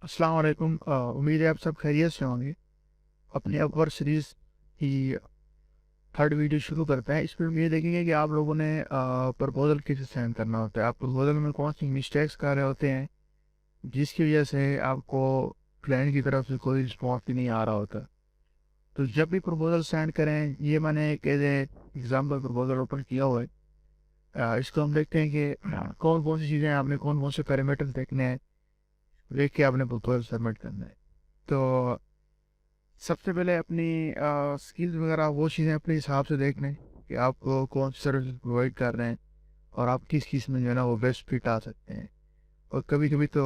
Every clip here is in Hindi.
अस्सलाम वालेकुम। उम्मीद है आप सब खैरियत से होंगे। अपनी अपवर्क सीरीज़ की थर्ड वीडियो शुरू करते हैं। इसमें हम ये देखेंगे कि आप लोगों ने प्रपोजल कैसे सेंड करना होता है। आप प्रपोजल में कौन सी मिस्टेक्स कर रहे होते हैं जिसकी वजह से आपको क्लाइंट की तरफ से कोई रिस्पॉन्स भी नहीं आ रहा होता। तो जब भी प्रपोजल सेंड करें, ये मैंने एक एग्जाम्पल प्रपोजल ओपन किया हुआ है। इसको हम देखते हैं कि कौन कौन सी चीज़ें आपने कौन कौन से पैरामीटर देखने हैं, देख के आपने प्रपोजल सबमिट करना है। तो सबसे पहले अपनी स्किल्स वगैरह वो चीज़ें अपने हिसाब से देख लें कि आप कौन सी सर्विस प्रोवाइड कर रहे हैं और आप किस किस में जो है ना वो बेस्ट फिट आ सकते हैं। और कभी कभी तो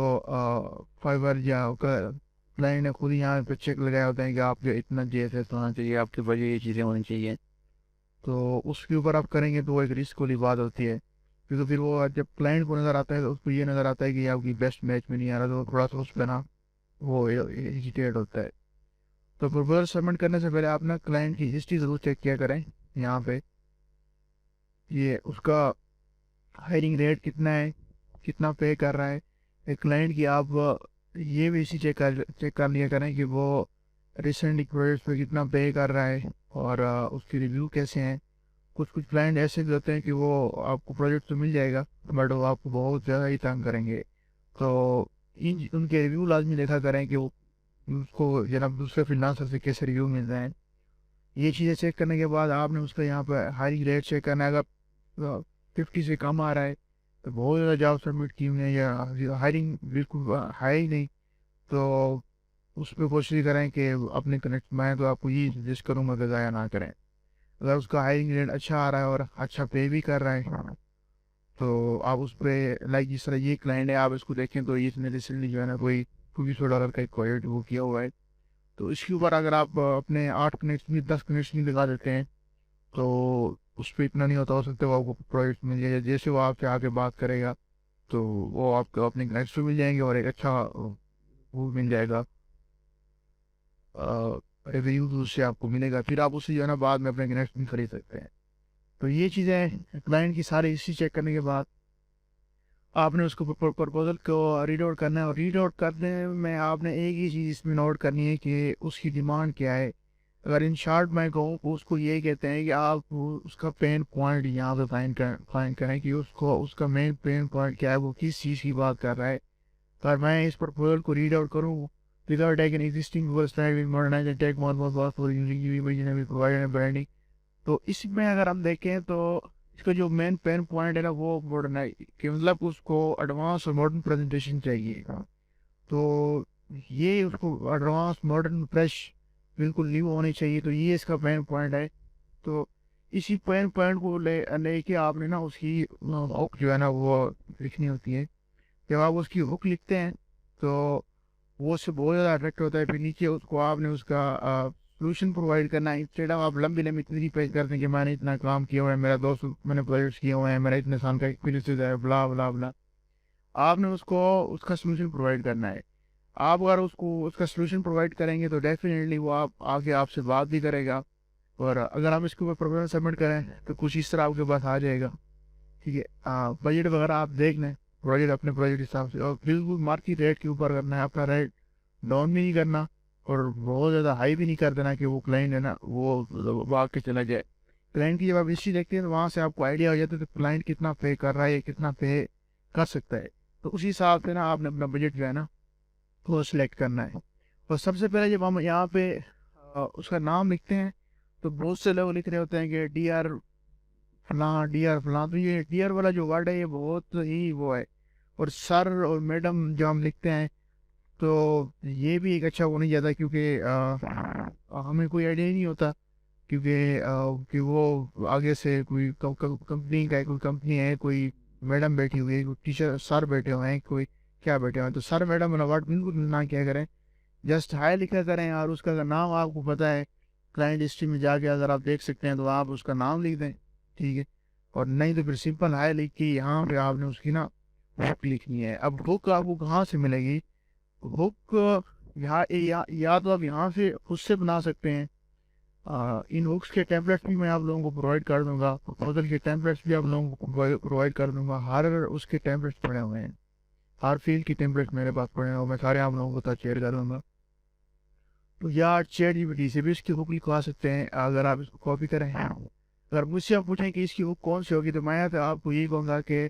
फाइवर या क्लाइंट ने खुद ही यहाँ पे चेक लगाया होता है कि आपके इतना जीएसएस होना चाहिए, आपके बजट ये चीज़ें होनी चाहिए। तो उसके ऊपर आप करेंगे तो वो एक रिस्क वाली बात होती है, क्योंकि फिर वो जब क्लाइंट को नज़र आता है तो उसको ये नज़र आता है कि आपकी बेस्ट मैच में नहीं आ रहा, तो थोड़ा सा उस पर ना वो इरिटेट होता है। तो प्रपोजल सबमिट करने से पहले आप ना क्लाइंट की हिस्ट्री ज़रूर चेक किया करें। यहाँ पे ये उसका हायरिंग रेट कितना है, कितना पे कर रहा है। एक क्लाइंट की आप ये भी इसी चेक कर लिया करें कि वो रिसेंट प्रोजेक्ट पे कितना पे कर रहा है और उसकी रिव्यू कैसे हैं। कुछ कुछ क्लाइंट ऐसे भी होते हैं कि वो आपको प्रोजेक्ट तो मिल जाएगा बट वो आपको बहुत ज़्यादा ही तंग करेंगे। तो इन उनके रिव्यू लाजमी देखा करें कि वो उसको जनाब दूसरे फ्रीलांसर से कैसे रिव्यू मिल रहे हैं। ये चीज़ें चेक करने के बाद आपने उसका यहाँ पर हायरिंग रेट चेक करना है। अगर 50 से कम आ रहा है तो बहुत ज़्यादा जॉब सबमिट की हुई है, या हायरिंग बिल्कुल है ही नहीं, तो उस पर कोशिश करें कि अपने कनेक्ट मैं तो आपको ये सजेस्ट करूँगा कि ज़ाया ना करें। अगर उसका हायरिंग रेट अच्छा आ रहा है और अच्छा पे भी कर रहा है तो आप उस पर लाइक जिस तरह ये क्लाइंट है आप इसको देखें तो इसने रिसेंटली जो है ना कोई $200 का एक प्रोजेक्ट वो किया हुआ है। तो इसके ऊपर अगर आप अपने 8 कनेक्शन भी 10 कनेक्शन भी लगा देते हैं तो उस पर इतना नहीं होता, हो सकता है वो आपको प्रोजेक्ट मिल जाए। जैसे वो आपसे आके बात करेगा तो वो आपको अपने कनेक्शन मिल जाएंगे और एक अच्छा वो मिल जाएगा, रिव्यू उससे आपको मिलेगा। फिर आप उससे जो है ना बाद में अपने कनेक्शन खरीद सकते हैं। तो ये चीज़ें क्लाइंट की सारी हिस्ट्री चेक करने के बाद आपने उसको प्रपोजल को रीड आउट करना है। और रीड आउट करने में आपने एक ही चीज़ इसमें नोट करनी है कि उसकी डिमांड क्या है। अगर इन शॉर्ट मैं कहूँ तो उसको ये कहते हैं कि आप उसका पेन पॉइंट यहाँ पे फाइंड करें कि उसको उसका मेन पेन पॉइंट क्या है, वो किस चीज़ की बात कर रहा है। तो अगर मैं इस प्रपोजल को रीड आउट करूँ, without taking existing Google Stack will modernize and take more work for using UV will provide and branding। तो इसमें अगर हम देखें तो इसका जो मेन पेन पॉइंट है ना वो मॉडर्न है, कि मतलब उसको एडवांस और मॉडर्न प्रेजेंटेशन चाहिए। तो ये उसको एडवांस मॉडर्न फ्रेश बिल्कुल न्यू होनी चाहिए, तो ये इसका पेन पॉइंट है। तो इसी पेन पॉइंट को लेके आपने ना उसकी हुक जो है ना वो लिखनी होती है। जब आप उसकी हुक लिखते हैं तो वो उससे बहुत ज़्यादा अट्रैक्ट होता है। फिर नीचे उसको आपने उसका सोल्यूशन प्रोवाइड करना है। इंस्टेड ऑफ आप लंबी लंबी थ्री पेज करते हैं कि मैंने इतना काम किया हुआ है, मेरा दोस्त मैंने प्रोजेक्ट्स किए हुए हैं, मेरा इतने साल का एक्सपीरियंस है, ब्ला ब्ला ब्ला। आपने उसको उसका सोल्यूशन प्रोवाइड करना है। आप अगर उसको उसका सोल्यूशन प्रोवाइड करेंगे तो डेफिनेटली वो आप आगे आपसे बात भी करेगा। और अगर आप इसके ऊपर प्रपोजल सबमिट करें तो कुछ इस तरह आपके पास आ जाएगा। ठीक है, बजट वगैरह आप देख लें, प्रोजेक्ट अपने प्रोजेक्ट हिसाब से, और बिल्कुल मार्केट रेट के ऊपर करना है। अपना रेट डाउन भी नहीं करना और बहुत ज़्यादा हाई भी नहीं कर देना कि वो क्लाइंट है ना वो भाग के चला जाए। क्लाइंट की जब आप हिस्ट्री देखते हैं तो वहाँ से आपको आइडिया हो जाता है तो क्लाइंट कितना पे कर रहा है, कितना पे कर सकता है। तो उसी हिसाब से ना आपने अपना बजट जो है ना वो सिलेक्ट करना है। और सबसे पहले जब हम यहाँ पे उसका नाम लिखते हैं तो बहुत से लोग लिख रहे होते हैं कि डी आर फलां। तो ये डी आर वाला जो वर्ड है ये बहुत ही वो है। और सर और मैडम जो हम लिखते हैं तो ये भी एक अच्छा वो नहीं जाता, क्योंकि हमें कोई आइडिया ही नहीं होता, क्योंकि कि वो आगे से कोई कंपनी का है, कोई कंपनी है, कोई मैडम बैठी हुई है, कोई टीचर सर बैठे हुए हैं, कोई क्या बैठे हुए हैं। तो सर मैडम वाला वर्ड बिल्कुल ना क्या करें, जस्ट हाई लिखा करें। और उसका अगर नाम आपको पता है, क्लाइंट हिस्ट्री में जाके अगर आप देख सकते हैं तो आप उसका नाम लिख दें। ठीक है, और नहीं तो फिर सिंपल हाई लिख के यहाँ पे आपने उसकी ना हुक लिखनी है। अब हुक आपको कहाँ से मिलेगी? हुक या तो आप यहाँ से खुद से बना सकते हैं। इन हुक्स के टेम्पलेट्स भी मैं आप लोगों को प्रोवाइड कर दूंगा, प्रपोजल के टेम्पलेट्स भी आप लोगों को प्रोवाइड कर दूंगा। हर उसके टेम्पलेट्स पड़े हुए हैं। हर फील्ड की टेम्पलेट मेरे पास पड़े हैं और मैं सारे आप लोगों के साथ शेयर कर दूँगा। तो यार चैट जीपीटी से भी इसकी हुक लिखवा सकते हैं अगर आप इसको कॉपी करें। अगर मुझसे आप पूछें कि इसकी हुक कौन सी होगी, तो मैं तो आपको यही कहूँगा कि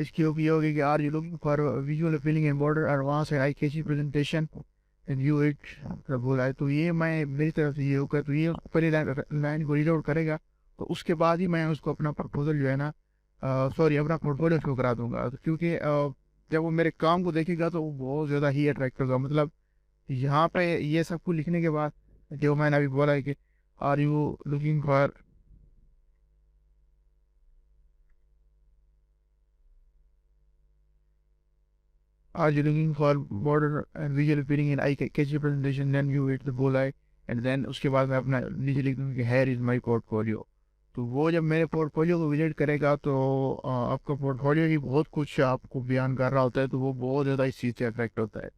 इसकी हुक ये होगी कि are you looking for visual appealing and border advance and eye catchy presentation and you it बोला है। तो ये मैं मेरी तरफ से ये हुक है, तो ये पहली लाइन को रीड आउट करेगा, तो उसके बाद ही मैं उसको अपना प्रपोजल जो है ना, सॉरी अपना पोर्टफोलियो शो करा दूंगा। तो क्योंकि जब वो मेरे काम को देखेगा तो वो बहुत ज़्यादा ही अट्रैक्ट होगा। मतलब यहाँ पे ये सब कुछ लिखने के बाद जो मैंने अभी बोला है कि are you looking for are you looking for border and visual appearing in eye catchy presentation then you hit the bowl eye, and then उसके बाद मैं अपना नीचे लिख दूँगा कि हेयर इज़ माई पोर्टफोलियो। तो वो जब मेरे पोर्टफोलियो को विजिट करेगा तो आपका पोर्टफोलियो ही बहुत कुछ आपको बयान कर रहा होता है, तो वो बहुत ज़्यादा इस चीज़ से अट्रैक्ट होता है।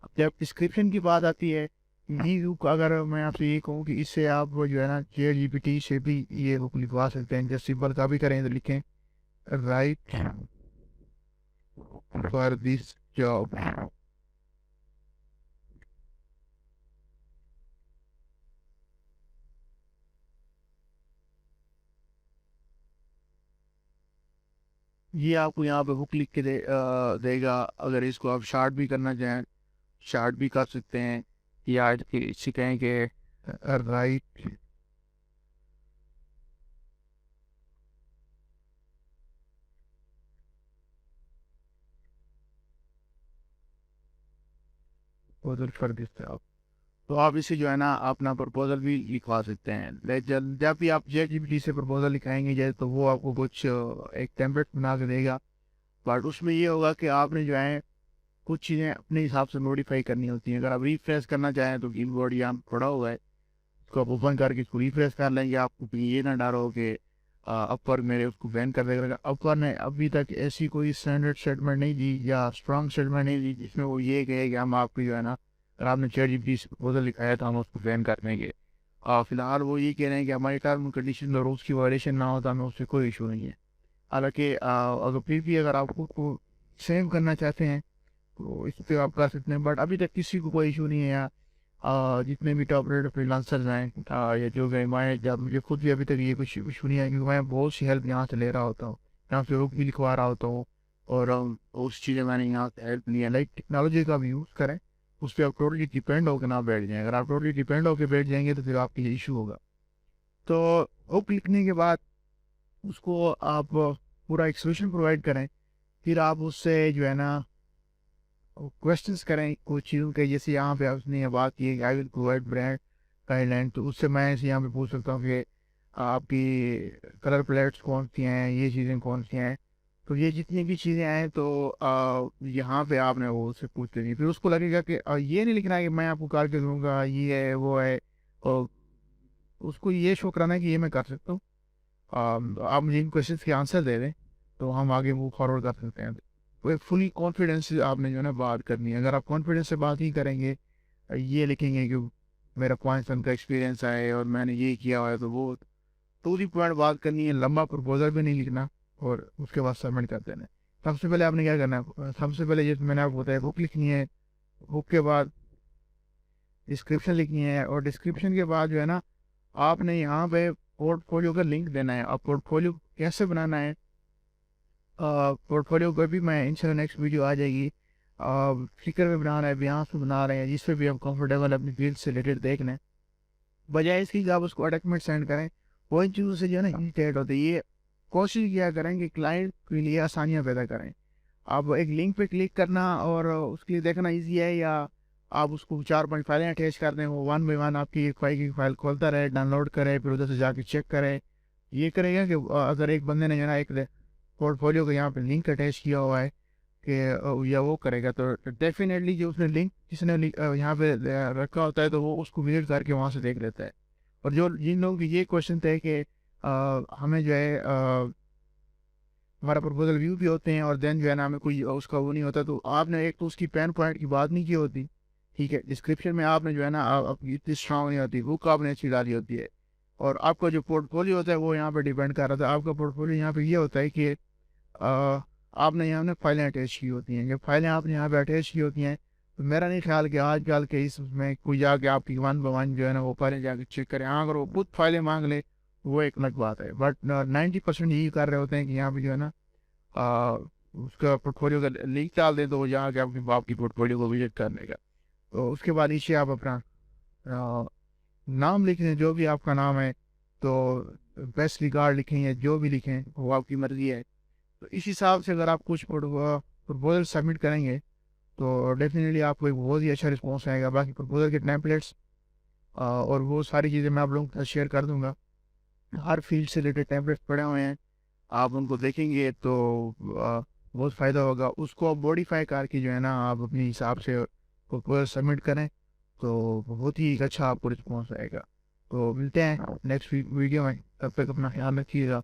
अब जब डिस्क्रिप्शन की बात आती है, ये हुक अगर मैं आपसे ये कहूँ कि इससे आप वो जो है ना चैट जीपीटी से भी ये हुक लिखवा सकते हैं। जैसे सिंपल का भी करें तो लिखें राइट फॉर दिस जॉब, ये आपको यहाँ पे हुक लिख के देगा। अगर इसको आप शार्ट भी करना चाहें शार्ट भी कर सकते हैं, या इसी कहें कि राइट प्रपोजल कर देते हैं आप। तो आप इसे जो है ना अपना प्रपोजल भी लिखवा सकते हैं। जब भी आप चैट जीपीटी से प्रपोजल लिखाएंगे जैसे, तो वो आपको कुछ एक टेम्पलेट बना के देगा। बट उसमें ये होगा कि आपने जो है कुछ चीज़ें अपने हिसाब से मॉडिफाई करनी होती हैं। अगर आप रिफ्रेश करना चाहें तो कीबोर्ड यहाँ पड़ा हुआ है, उसको आप ओपन करके इसको रिफ्रेश कर लेंगे। आपको कहीं ये ना डरो कि अपवर्क मेरे उसको बैन कर देगा। अपवर्क ने अभी तक ऐसी कोई स्टैंडर्ड स्टेटमेंट नहीं दी या स्ट्रॉन्ग स्टेटमेंट नहीं दी जिसमें वो ये कहे कि हम आपको जो है ना, अगर आपने चैट जीपीटी से प्रपोजल लिखाया था हम उसको बैन कर देंगे। फिलहाल वो ये कह रहे हैं कि हमारी टर्म एंड कंडीशन और रूल्स की वायलेशन ना हो तो हमें उससे कोई इशू नहीं है। हालांकि अगर फिर भी अगर आप खुद को सेव करना चाहते हैं तो इस पर आप कर सकते हैं। बट अभी तक किसी को कोई इशू नहीं है यहाँ। जितने भी टॉप रेट फ्रीलांसर्स हैं या जो गए मैं, जब मुझे खुद भी अभी तक ये कुछ इशू नहीं है, क्योंकि मैं बहुत सी हेल्प यहाँ से ले रहा होता हूँ, यहाँ से रुक भी लिखवा रहा होता हूँ। और उस चीज़ें मैंने यहाँ से हेल्प ली है। लाइक टेक्नोलॉजी का भी यूज़ करें, उस पर आप टोटली डिपेंड होकर ना बैठ जाएँ। अगर आप टोटली डिपेंड होकर बैठ जाएंगे तो फिर आपकी इशू होगा। तो हुक लिखने के बाद उसको आप पूरा एक सोल्यूशन प्रोवाइड करें। फिर आप उससे जो है ना क्वेश्चंस करें कुछ चीज़ों के, जैसे यहाँ पे उसने बात की है I will provide brand guideline. तो उससे मैं ऐसे यहाँ पे पूछ सकता हूँ कि आपकी कलर प्लेट्स कौन सी हैं, ये चीज़ें कौन सी हैं। तो ये जितनी भी चीज़ें हैं तो यहाँ पे आपने वो उससे पूछ लेनी। फिर उसको लगेगा कि ये नहीं लिखना है कि मैं आपको करके दूंगा ये है वो है, और उसको ये शो कराना है कि ये मैं कर सकता हूँ। आप मुझे इन क्वेश्चन के आंसर दे दें तो हम आगे मूव फॉरवर्ड कर सकते हैं। वो एक फुली कॉन्फिडेंस से आपने जो है ना बात करनी है। अगर आप कॉन्फिडेंस से बात ही करेंगे, ये लिखेंगे कि मेरा 5 साल का एक्सपीरियंस है और मैंने ये किया हुआ है, तो वो टू दी पॉइंट बात करनी है। लंबा प्रपोजल भी नहीं लिखना और उसके बाद सबमिट कर देना है। सबसे पहले आपने क्या करना है, सबसे पहले जैसे मैंने आपको बताया बुक लिखनी है, बुक के बाद डिस्क्रिप्शन लिखनी है, और डिस्क्रिप्शन के बाद जो है ना आपने यहाँ पे पोर्टफोलियो का लिंक देना है। अब पोर्टफोलियो कैसे बनाना है, पोर्टफोलियो को भी मैं इंशाल्लाह नेक्स्ट वीडियो आ जाएगी। फ्लिकर में बना रहे हैं, यहाँ से बना रहे हैं, जिस पे भी आप कंफर्टेबल अपनी फील्ड से रिलेटेड देखना है, बजाय इसकी कि आप उसको अटैचमेंट सेंड करें। वो इन चीज़ों से जो है ना इरिटेट होते हैं। ये कोशिश किया करें कि क्लाइंट के लिए आसानियाँ पैदा करें। आप एक लिंक पे क्लिक करना और उसके लिए देखना ईजी है, या आप उसको 4-5 फाइलें अटैच कर दें, वो वन बाई वन आपकी एक फाइल की फाइल खोलता रहे, डाउनलोड करे, फिर उधर से जाके चेक करे। ये करेगा कि अगर एक बंदे ने जो है ना एक पोर्टफोलियो का यहाँ पे लिंक अटैच किया हुआ है कि या वो करेगा, तो डेफिनेटली जो उसने लिंक जिसने यहाँ पे रखा होता है तो वो उसको विजिट करके वहाँ से देख लेता है। और जो जिन लोगों की ये क्वेश्चन थे कि हमें जो है हमारा प्रपोजल व्यू भी होते हैं और देन जो है ना हमें कोई उसका वो नहीं होता, तो आपने एक तो उसकी पेन पॉइंट की बात नहीं की होती, ठीक है। डिस्क्रिप्शन में आपने जो है ना आपकी इतनी स्ट्रांग नहीं होती, बुक आपने अच्छी डाली होती है। और आपका जो पोर्टफोलियो होता है वो यहाँ पे डिपेंड कर रहा था। आपका पोर्टफोलियो यहाँ पे ये होता है कि आपने यहाँ ने फाइलें अटैच की होती हैं। जब फाइलें आपने यहाँ पे अटैच की होती हैं तो मेरा नहीं ख्याल कि आजकल के इसमें कोई जाके आपकी वन बाय वन जो है ना वो फाइलें जाके चेक करें। हाँ, अगर वो खुद फाइलें मांग ले वो एक अलग बात है, बट 90% यही कर रहे होते हैं कि यहाँ पे जो है ना आ, उसका पोर्टफोलियो का लिंक डाल दें तो वो यहाँ के अपने बाप की पोर्टफोलियो को विजिट करने का। तो उसके बाद नीचे आप अपना नाम लिख दें, जो भी आपका नाम है। तो बेस्ट रिगार्ड लिखें या जो भी लिखें वो आपकी मर्ज़ी है। तो इस हिसाब से अगर आप कुछ प्रपोजल सबमिट करेंगे तो डेफिनेटली आपको एक बहुत ही अच्छा रिस्पॉन्स आएगा। बाकी प्रपोजल के टेम्पलेट्स और वो सारी चीज़ें मैं आप लोगों के साथ शेयर कर दूंगा। हर फील्ड से रिलेटेड टेम्पलेट्स पड़े हुए हैं, आप उनको देखेंगे तो बहुत फ़ायदा होगा। उसको आप मॉडिफाई करके जो है ना आप अपने हिसाब से प्रपोजल सबमिट करें तो बहुत ही अच्छा आपको रिस्पॉन्स आएगा। तो मिलते हैं नेक्स्ट वीडियो में, तब तक अपना ख्याल रखिएगा।